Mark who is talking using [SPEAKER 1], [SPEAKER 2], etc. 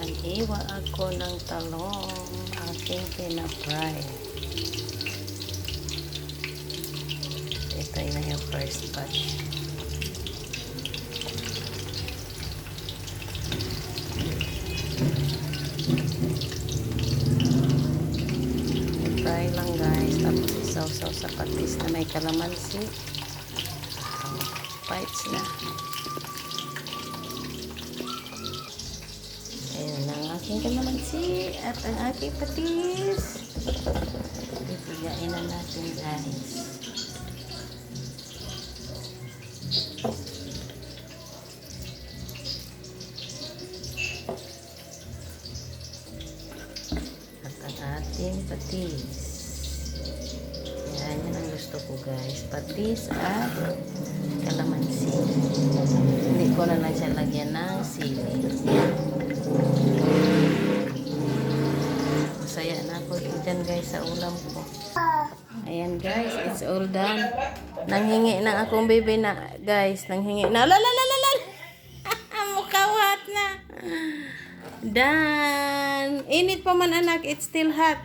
[SPEAKER 1] Naghiwa ako ng talong, aking pinapry. Ito na yung first batch. I-fry lang guys, tapos isaw-saw sa patis na may kalamansi. Bites na. Ayan ang aking kalamansi at ang aking patis. Ipigain na natin guys. At ang ating patis. Yan ang gusto ko guys. Patis at kalamansi. Hindi ko na lang siya lagyan ng sili. Masaya na ako dyan guys sa ulam ko. Ayan guys, it's all done. Nanghingi na akong baby na guys. Nanghingi na. Lalalalalalal! Mukawat na. Done. Init pa man anak. It's still hot.